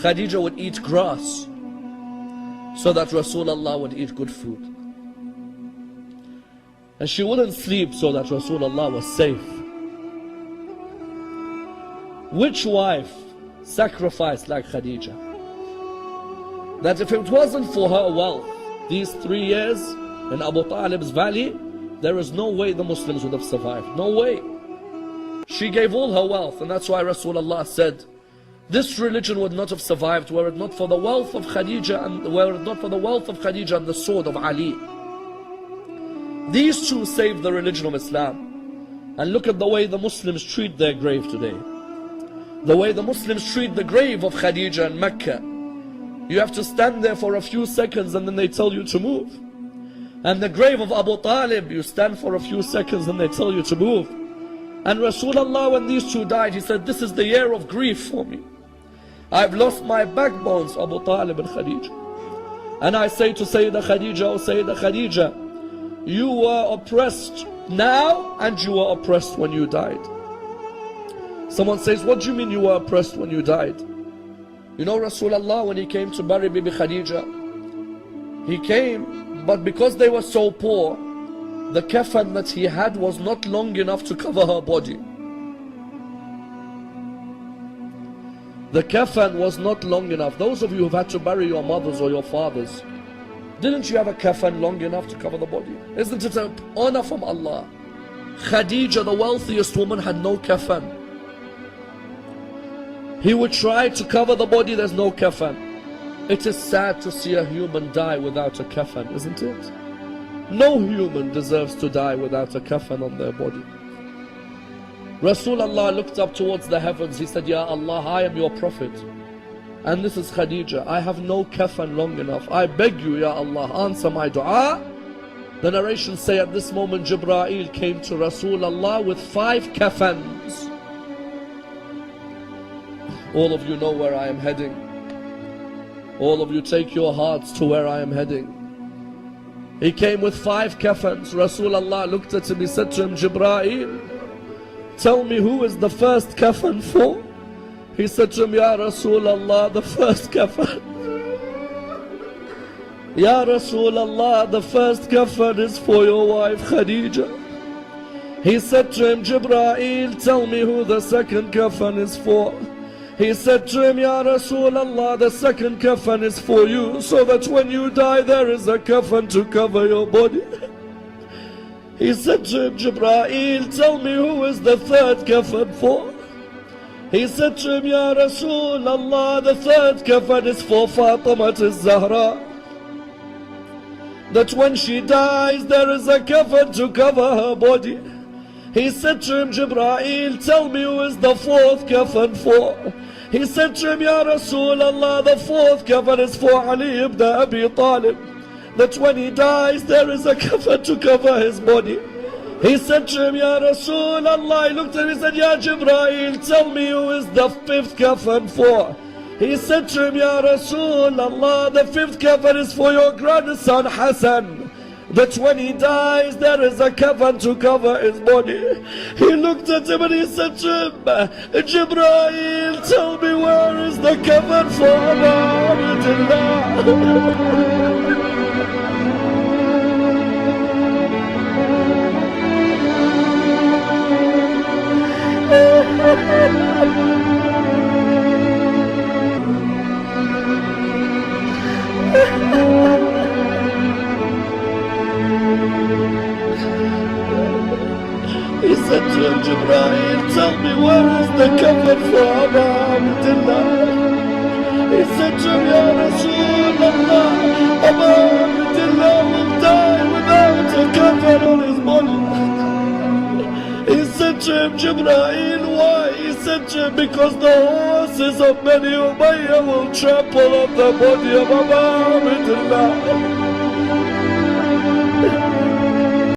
Khadijah would eat grass so that Rasulullah would eat good food. And she wouldn't sleep so that Rasulullah was safe. Which wife sacrificed like Khadijah? That if it wasn't for her wealth, these 3 years in Abu Talib's valley, there is no way the Muslims would have survived. No way. She gave all her wealth, and that's why Rasulullah said, this religion would not have survived were it not for the wealth of Khadijah and were it not for the wealth of Khadijah and the sword of Ali. These two saved the religion of Islam. And look at the way the Muslims treat their grave today. The way the Muslims treat the grave of Khadijah in Mecca. You have to stand there for a few seconds and then they tell you to move. And the grave of Abu Talib, you stand for a few seconds and they tell you to move. And Rasulullah, when these two died, he said, this is the year of grief for me. I've lost my backbones, Abu Talib and Khadijah. And I say to Sayyidah Khadijah, oh Sayyidah Khadijah, you were oppressed now and you were oppressed when you died. Someone says, what do you mean you were oppressed when you died? You know Rasulullah, when he came to bury Bibi Khadijah, he came, but because they were so poor, the kafan that he had was not long enough to cover her body. The kafan was not long enough. Those of you who've had to bury your mothers or your fathers, didn't you have a kafan long enough to cover the body? Isn't it an honor from Allah? Khadijah, the wealthiest woman, had no kafan. He would try to cover the body, there's no kafan. It is sad to see a human die without a kafan, isn't it? No human deserves to die without a kafan on their body. Rasulullah looked up towards the heavens. He said, Ya Allah, I am your prophet. And this is Khadijah. I have no kafan long enough. I beg you, Ya Allah, answer my dua. The narrations say at this moment, Jibreel came to Rasulullah with 5 kafans. All of you know where I am heading. All of you take your hearts to where I am heading. He came with 5 kafans. Rasulullah looked at him. He said to him, Jibreel, tell me who is the first kafan for? He said to him, Ya Rasulullah, the first kafan. Ya Rasulullah, the first kafan is for your wife Khadijah. He said to him, Jibreel, tell me who the second kafan is for. He said to him, Ya Rasulullah, the second kafan is for you, so that when you die there is a kafan to cover your body. He said to him, Jibreel, tell me who is the third kafan for? He said to him, Ya Rasulullah, the third kafan is for Fatima al-Zahra. That when she dies there is a kafan to cover her body. He said to him, Jibreel, tell me who is the fourth kafan for? He said to him, Ya Rasulullah, the fourth kafan is for Ali ibn Abi Talib. That when he dies there is a kafan to cover his body. He said to him, Ya Rasulullah, he looked at him, he said, Ya Jibreel, tell me who is the fifth kafan for? He said to him, Ya Rasulullah, the fifth kafan is for your grandson Hassan. That when he dies there is a kafan to cover his body. He looked at him and he said to him, Jibreel, tell me where is the kafan for Abdullah? He said to him, Jibreel, tell me where is the kafan for Abdullah? He said to him, Ya Rasulullah, Abdullah will die without a kafan on his body. He said to him, Jibreel, why? He said to him, because the horses of Bani Umayyah will trample on the body of Abdullah.